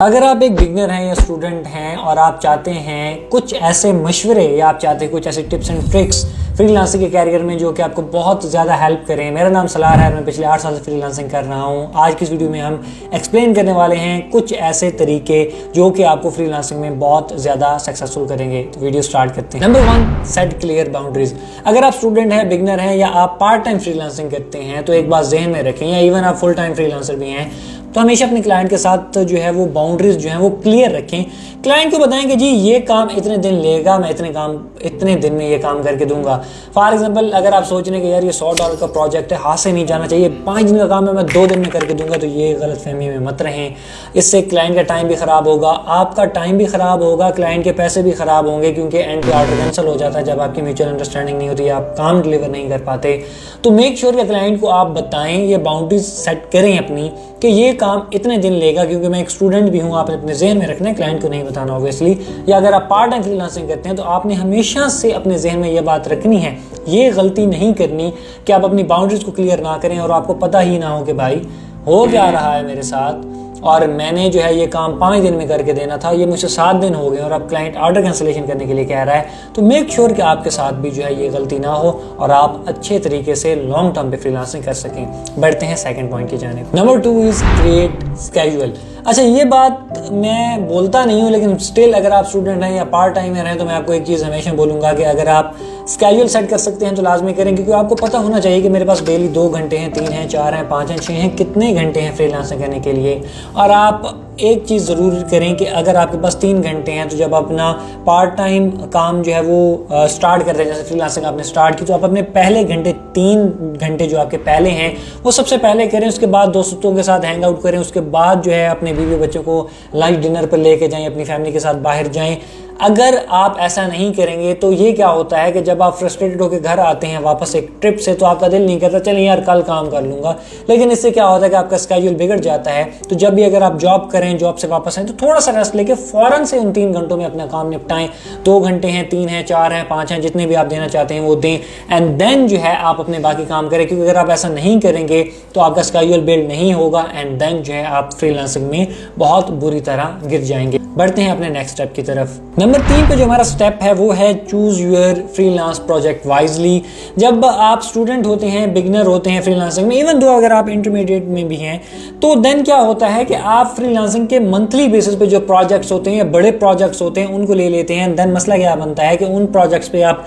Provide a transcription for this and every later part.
अगर आप एक बिगनर हैं या स्टूडेंट हैं और आप चाहते हैं कुछ ऐसे मशवरे या आप चाहते हैं कुछ ऐसे टिप्स एंड ट्रिक्स फ्रीलांसिंग के कैरियर में जो कि आपको बहुत ज़्यादा हेल्प करें। मेरा नाम सलार है, मैं पिछले 8 साल से फ्रीलांसिंग कर रहा हूं। आज की इस वीडियो में हम एक्सप्लेन करने वाले हैं कुछ ऐसे तरीके जो कि आपको फ्रीलांसिंग में बहुत ज़्यादा सक्सेसफुल करेंगे। तो वीडियो स्टार्ट करते हैं। Number 1, set clear boundaries. अगर आप स्टूडेंट हैं, बिगनर हैं या आप पार्ट टाइम फ्रीलांसिंग करते हैं तो एक बात जहन में रखें, या इवन आप फुल टाइम फ्रीलांसर भी हैं तो हमेशा अपने क्लाइंट के साथ जो है वो बाउंड्रीज जो है वो क्लियर रखें। क्लाइंट को बताएं कि जी ये काम इतने दिन लेगा, मैं इतने दिन में ये काम करके दूंगा। फॉर एग्जांपल, अगर आप सोच रहे हैं कि यार ये $100 का प्रोजेक्ट है, हाथ से नहीं जाना चाहिए, 5 दिन का काम है, मैं 2 दिन में करके दूंगा, तो ये गलतफहमी में मत रहें। इससे क्लाइंट का टाइम भी खराब होगा, आपका टाइम भी खराब होगा, क्लाइंट के पैसे भी खराब होंगे, क्योंकि एंड पे ऑर्डर कैंसिल हो जाता है जब आपकी म्यूचुअल अंडरस्टैंडिंग नहीं होती, आप काम डिलीवर नहीं कर पाते। तो मेक श्योर कि क्लाइंट को आप बताएं, ये बाउंड्रीज सेट करें अपनी कि ये काम इतने दिन लेगा, क्योंकि मैं एक स्टूडेंट भी हूँ, आपने अपने जहन में रखना है, क्लाइंट को नहीं बताना ऑब्वियसली। या अगर आप पार्ट टाइम फ्रीलांसिंग करते हैं तो आपने हमेशा से अपने जहन में ये बात रखनी है, ये गलती नहीं करनी कि आप अपनी बाउंड्रीज को क्लियर ना करें और आपको पता ही ना हो कि भाई हो क्या रहा है मेरे साथ, और मैंने जो है ये काम 5 दिन में करके देना था, ये मुझसे 7 दिन हो गए और अब क्लाइंट ऑर्डर कैंसिलेशन करने के लिए कह रहा है। तो मेक श्योर कि आपके साथ भी जो है ये गलती ना हो और आप अच्छे तरीके से लॉन्ग टर्म पे फ्रीलांसिंग कर सकें। बढ़ते हैं सेकंड पॉइंट की जानिब। Number 2 is create schedule. अच्छा, ये बात मैं बोलता नहीं हूँ, लेकिन स्टिल अगर आप स्टूडेंट हैं या पार्ट टाइमर हैं तो मैं आपको एक चीज़ हमेशा बोलूँगा कि अगर आप स्केड्यूल सेट कर सकते हैं तो लाजमी करें, क्योंकि आपको पता होना चाहिए कि मेरे पास डेली 2 घंटे हैं, 3 हैं, 4 हैं, 5 हैं, 6 हैं, कितने घंटे हैं फ्रीलांसिंग करने के लिए। और आप एक चीज़ ज़रूर करें कि अगर आपके पास 3 घंटे हैं तो जब अपना पार्ट टाइम काम जो है वो स्टार्ट कर रहे हैं, जैसे फ्रीलांसिंग आपने स्टार्ट की, तो आप अपने पहले घंटे 3 घंटे जो आपके पहले हैं वो सबसे पहले करें। उसके बाद दोस्तों के साथ हैंग आउट करें, उसके बाद जो है अपने बीवी बच्चों को लंच डिनर पर लेके जाएं, अपनी फैमिली के साथ बाहर जाएं। अगर आप ऐसा नहीं करेंगे तो ये क्या होता है कि जब आप फ्रस्ट्रेटेड होकर घर आते हैं वापस एक ट्रिप से, तो आपका दिल नहीं करता चलिए यार कल काम कर लूँगा, लेकिन इससे क्या होता है कि आपका स्केड्यूल बिगड़ जाता है। तो जब भी अगर आप जॉब करें, जॉब से वापस आएँ, तो थोड़ा सा रेस्ट लेके फ़ौरन से उन 3 घंटों में अपना काम निपटाएं। 2 घंटे हैं, 3 हैं, 4 हैं, 5 हैं, जितने भी आप देना चाहते हैं वो दें, एंड देन जो है आप अपने बाकी काम करें, क्योंकि अगर आप ऐसा नहीं करेंगे तो आपका स्केड्यूल बिल्ड नहीं होगा एंड देन जो है आप फ्रीलांसिंग में बहुत बुरी तरह गिर जाएंगे। बढ़ते हैं अपने नेक्स्ट स्टेप की तरफ। नंबर 3 पे जो हमारा स्टेप है वो है choose your freelance project wisely. जब आप स्टूडेंट होते हैं, बिगनर होते हैं फ्रीलांसिंग में, इवन दो अगर आप इंटरमीडिएट में भी हैं, तो देन क्या होता है कि आप फ्रीलांसिंग के मंथली बेसिस पे जो प्रोजेक्ट्स होते हैं या बड़े प्रोजेक्ट्स होते हैं उनको ले लेते हैं। देन मसला क्या बनता है कि उन प्रोजेक्ट्स पे आप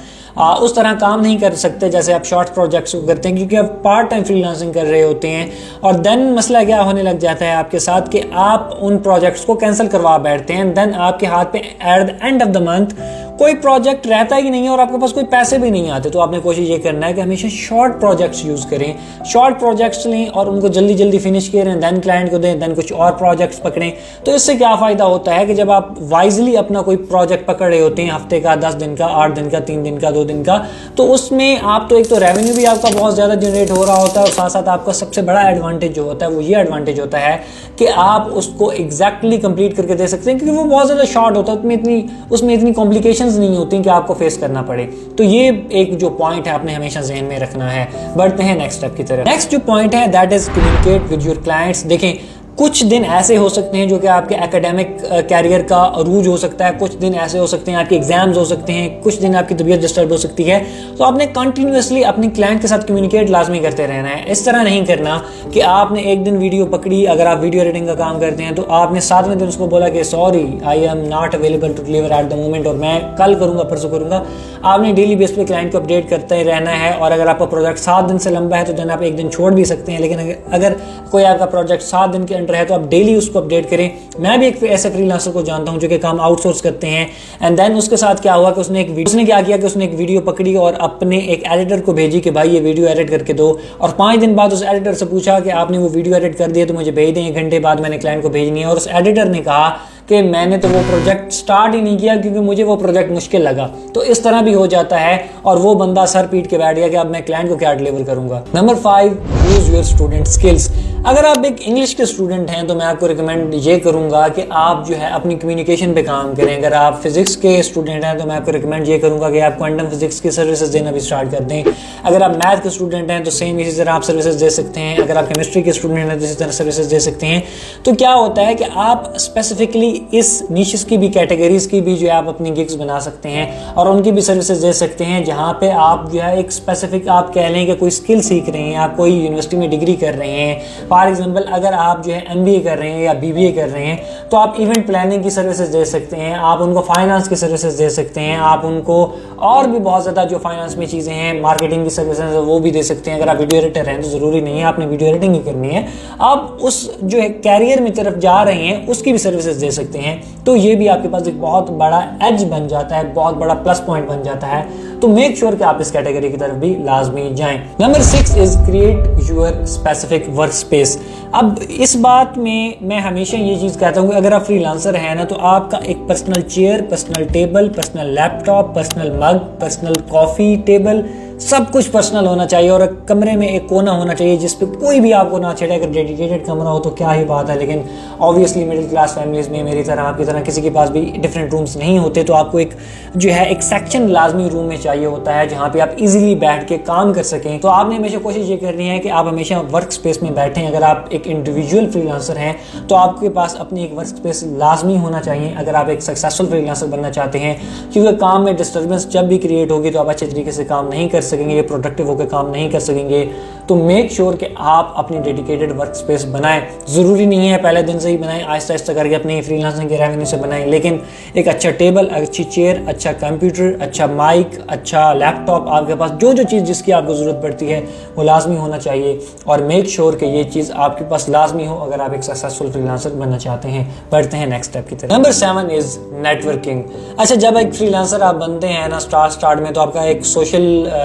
उस तरह काम नहीं कर सकते जैसे आप शॉर्ट प्रोजेक्ट्स करते हैं, क्योंकि आप पार्ट टाइम फ्रीलांसिंग कर रहे होते हैं। और देन मसला क्या होने लग जाता है आपके साथ कि आप उन प्रोजेक्ट्स को कैंसिल करवा बैठते हैं। देन आपके हाथ पे at the end of the month कोई प्रोजेक्ट रहता ही नहीं है और आपके पास कोई पैसे भी नहीं आते। तो आपने कोशिश ये करना है कि हमेशा शॉर्ट प्रोजेक्ट्स यूज़ करें, शॉर्ट प्रोजेक्ट्स लें और उनको जल्दी जल्दी फिनिश करें, देन क्लाइंट को दें, देन कुछ और प्रोजेक्ट्स पकड़ें। तो इससे क्या फ़ायदा होता है कि जब आप वाइजली अपना कोई प्रोजेक्ट पकड़ रहे होते हैं, हफ्ते का, 10 दिन का, 8 दिन का, 3 दिन का, 2 दिन का, तो उसमें आप तो एक तो रेवेन्यू भी आपका बहुत ज़्यादा जनरेट हो रहा होता है, और साथ साथ आपका सबसे बड़ा एडवांटेज जो होता है वो ये एडवांटेज होता है कि आप उसको एग्जैक्टली कंप्लीट करके दे सकते हैं, क्योंकि वो बहुत ज़्यादा शॉर्ट होता है, उसमें इतनी कॉम्प्लिकेशंस नहीं होती कि आपको फेस करना पड़े। तो ये एक जो पॉइंट है आपने हमेशा जहन में रखना है। बढ़ते हैं नेक्स्ट स्टेप की तरफ। नेक्स्ट जो पॉइंट है that is communicate with your clients. देखें, कुछ दिन ऐसे हो सकते हैं जो कि आपके एकेडमिक कैरियर का अरूज हो सकता है, कुछ दिन ऐसे हो सकते हैं आपके एग्जाम्स हो सकते हैं, कुछ दिन आपकी तबीयत डिस्टर्ब हो सकती है। तो आपने कंटिन्यूअसली अपने क्लाइंट के साथ कम्युनिकेट लाजमी करते रहना है। इस तरह नहीं करना कि आपने एक दिन वीडियो पकड़ी, अगर आप वीडियो एडिटिंग का काम करते हैं तो आपने 7वें दिन उसको बोला कि sorry I M not available to deliver at the moment, और मैं कल करूँगा, परसों करूँगा। आपने डेली बेस पे क्लाइंट को अपडेट करते ही रहना है। और अगर आपका प्रोजेक्ट 7 दिन से लंबा है तो देन आप एक दिन छोड़ भी सकते हैं, लेकिन अगर कोई आपका प्रोजेक्ट 7 दिन के अंडर है तो आप डेली उसको अपडेट करें। मैं भी एक ऐसे फ्रीलांसर को जानता हूं जो कि काम आउटसोर्स करते हैं, एंड देन उसके साथ क्या हुआ कि उसने एक वीडियो पकड़ी और अपने एक एडिटर को भेजी कि भाई ये वीडियो एडिट करके दो, और 5 दिन बाद उस एडिटर से पूछा कि आपने वो वीडियो एडिट कर दिया तो मुझे भेज दें, 1 घंटे बाद मैंने क्लाइंट को भेजनी है। और उस एडिटर ने कहा कि मैंने तो वो प्रोजेक्ट स्टार्ट ही नहीं किया क्योंकि मुझे वो प्रोजेक्ट मुश्किल लगा। तो इस तरह भी हो जाता है और वो बंदा सर पीट के बैठ गया कि अब मैं क्लाइंट को क्या डिलीवर करूंगा। Number 5, use your student skills. अगर आप एक इंग्लिश के स्टूडेंट हैं तो मैं आपको रिकमेंड ये करूंगा कि आप जो है अपनी कम्युनिकेशन पे काम करें। अगर आप फिजिक्स के स्टूडेंट हैं तो मैं आपको रिकमेंड ये करूंगा कि आप क्वांटम फिजिक्स की सर्विसेज देना भी स्टार्ट कर दें। अगर आप मैथ के स्टूडेंट हैं तो सेम इसी तरह आप सर्विसेज दे सकते हैं। अगर आप केमिस्ट्री के स्टूडेंट हैं तो इसी तरह सर्विसेज दे सकते हैं। तो क्या होता है कि आप स्पेसिफिकली इस निशेस की भी, कैटेगरीज की भी जो है आप अपनी गिग्स बना सकते हैं और उनकी भी सर्विसेज दे सकते हैं, जहाँ पे आप जो है एक स्पेसिफिक आप कह लें कि कोई स्किल सीख रहे हैं, आप कोई यूनिवर्सिटी में डिग्री कर रहे हैं। फॉर एग्जांपल अगर आप जो है MBA कर रहे हैं या BBA कर रहे हैं तो आप इवेंट प्लानिंग की सर्विसेज दे सकते हैं, आप उनको फाइनेंस की सर्विसेज दे सकते हैं, आप उनको और भी बहुत ज़्यादा जो फाइनेंस में चीज़ें हैं, मार्केटिंग की सर्विसेज वो भी दे सकते हैं। अगर आप वीडियो एडिटर हैं तो ज़रूरी नहीं है आपने वीडियो एडिटिंग ही करनी है, आप उस जो है कैरियर में तरफ जा रहे हैं उसकी भी सर्विसेज दे सकते हैं। तो ये भी आपके पास एक बहुत बड़ा एज बन जाता है, बहुत बड़ा प्लस पॉइंट बन जाता है। तो मेक श्योर कि आप इस कैटेगरी की तरफ भी लाजमी जाएं। Number 6 is create your specific work space. अब इस बात में मैं हमेशा ये चीज़ कहता हूँ कि अगर आप फ्रीलांसर हैं ना तो आपका एक personal chair, personal table, personal laptop, personal mug, personal coffee table, सब कुछ पर्सनल होना चाहिए और कमरे में एक कोना होना चाहिए जिस पे कोई भी आपको ना छेड़े। अगर डेडिकेटेड कमरा हो तो क्या ही बात है, लेकिन ऑब्वियसली मिडिल क्लास फैमिलीज में मेरी तरह, आपकी तरह किसी के पास भी डिफरेंट रूम्स नहीं होते, तो आपको एक जो है एक सेक्शन लाजमी रूम में चाहिए होता है जहाँ पे आप इजीली बैठ के काम कर सकें। तो आपने हमेशा कोशिश ये करनी है कि आप हमेशा वर्क स्पेस में बैठें। अगर आप एक इंडिविजुअल फ्रीलांसर हैं तो आपके पास अपनी एक वर्क स्पेस लाजमी होना चाहिए अगर आप एक सक्सेसफुल फ्रीलांसर बनना चाहते हैं, क्योंकि काम में डिस्टर्बेंस जब भी क्रिएट होगी तो आप अच्छे तरीके से काम नहीं कर सकेंगे, प्रोडक्टिव होकर काम नहीं कर सकेंगे। तो मेक श्योर कि आप अपनी डेडिकेटेड वर्क स्पेस बनाएं। ज़रूरी नहीं है पहले दिन से ही बनाएं, आहिस्ता आहिस्ता करके अपनी फ्रीलांसिंग के रेवेन्यू से बनाएं, लेकिन एक अच्छा टेबल, अच्छी चेयर, अच्छा कंप्यूटर, अच्छा माइक, अच्छा लैपटॉप, आपके पास जो जो चीज़ जिसकी आपको ज़रूरत पड़ती है वो लाजमी होना चाहिए। और मेक श्योर कि ये चीज़ आपके पास लाजमी हो अगर आप एक सक्सेसफुल फ्रीलांसर बनना चाहते हैं। बढ़ते हैं नेक्स्ट स्टेप की तरफ। Number 7 is networking. अच्छा, जब एक फ्रीलांसर आप बनते हैं ना स्टार्ट में, तो आपका एक सोशल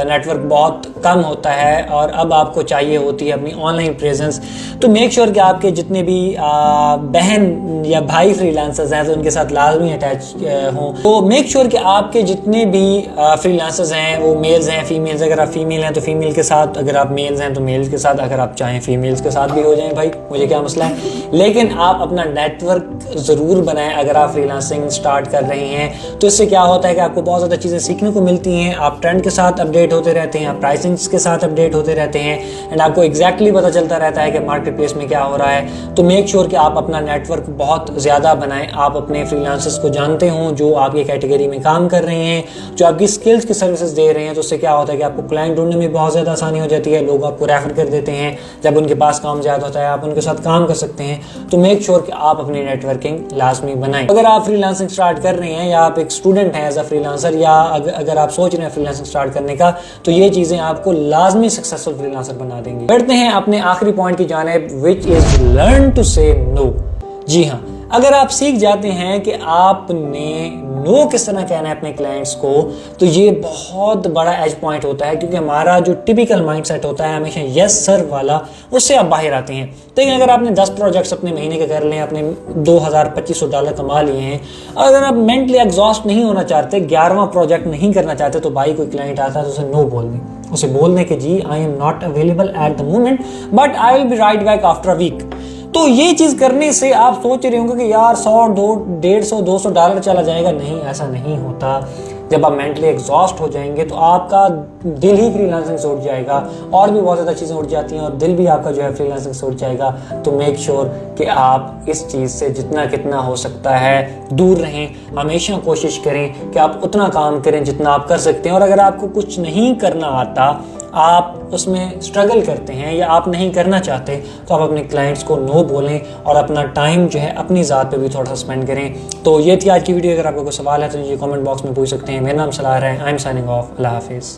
नेटवर्क बहुत कम होता है और अब आपको चाहिए होती है अपनी ऑनलाइन प्रेजेंस। तो मेक श्योर कि आपके जितने भी बहन या भाई फ्रीलांसर्स हैं तो उनके साथ लाजमी अटैच हों। तो मेक श्योर कि आपके जितने भी फ्रीलांसर्स हैं वो मेल्स हैं, फीमेल्स। अगर आप फीमेल हैं तो फीमेल के साथ, अगर आप मेल्स हैं तो मेल्स के साथ, अगर आप चाहें फीमेल्स के साथ भी हो जाएं, भाई मुझे क्या मसला है। लेकिन आप अपना नेटवर्क ज़रूर बनाएं अगर आप फ्रीलांसिंग स्टार्ट कर रहे हैं। तो इससे क्या होता है कि आपको बहुत ज़्यादा चीज़ें सीखने को मिलती हैं, आप ट्रेंड के साथ अपडेट होते रहते हैं, आप प्राइसिंग्स के साथ अपडेट होते रहते हैं एंड आपको एग्जैक्टली पता चलता रहता है कि मार्केट प्लेस में क्या हो रहा है। तो मेक श्योर कि आप अपना नेटवर्क बहुत ज़्यादा बनाएं, आप अपने फ्रीलांसर्स को जानते हों जो आपकी कैटेगरी में काम कर रहे हैं, जो आपकी स्किल्स की सर्विसेज दे रहे हैं। तो उससे क्या होता है कि आपको क्लाइंट ढूंढने में बहुत ज़्यादा आसानी हो जाती है, लोग आपको रेफर कर देते हैं, जब उनके पास काम ज़्यादा होता है आप उनके साथ काम कर सकते हैं। तो मेक श्योर कि आप अपनी नेटवर्किंग लाजमी बनाएं। अगर आप फ्रीलांसिंग स्टार्ट कर रहे हैं या आप एक स्टूडेंट हैं एज अ फ्रीलांसर, या अगर आप सोच रहे हैं फ्रीलांसिंग स्टार्ट करने का, तो ये चीज़ें आपको लाजमी सक्सेसफुल फ्रीलांसर बना देंगी। बढ़ते हैं अपने आखिरी पॉइंट की जानिब, विच इज लर्न टू से नो। जी हाँ, अगर आप सीख जाते हैं कि आपने नो किस तरह कहना है अपने क्लाइंट्स को, तो ये बहुत बड़ा एज पॉइंट होता है, क्योंकि हमारा जो टिपिकल माइंडसेट होता है हमेशा यस सर वाला, उससे आप बाहर आते हैं। लेकिन अगर आपने 10 प्रोजेक्ट्स अपने महीने के कर लें, अपने $2000-2500 कमा लिए हैं, और अगर आप मेंटली एग्जॉस्ट नहीं होना चाहते, 11वां प्रोजेक्ट नहीं करना चाहते, तो भाई कोई क्लाइंट आता है तो उसे नो बोल दें। उसे बोल दें कि जी I am not available at the moment but I will be right back after a week. तो ये चीज़ करने से आप सोच रहे होंगे कि यार $100-150-200 चला जाएगा। नहीं, ऐसा नहीं होता। जब आप मेंटली एग्जॉस्ट हो जाएंगे तो आपका दिल ही फ्रीलांसिंग से उठ जाएगा, और भी बहुत ज़्यादा चीज़ें उठ जाती हैं और दिल भी आपका जो है फ्रीलांसिंग से उठ जाएगा। तो मेक श्योर कि आप इस चीज़ से जितना कितना हो सकता है दूर रहें। हमेशा कोशिश करें कि आप उतना काम करें जितना आप कर सकते हैं, और अगर आपको कुछ नहीं करना आता, आप उसमें स्ट्रगल करते हैं या आप नहीं करना चाहते, तो आप अपने क्लाइंट्स को नो बोलें और अपना टाइम जो है अपनी ज़ात पे भी थोड़ा सा स्पेंड करें। तो ये थी आज की वीडियो। अगर आपको कोई सवाल है तो ये कमेंट बॉक्स में पूछ सकते हैं। मेरा नाम सलार है। I'm signing off. अल्लाह हाफिज़।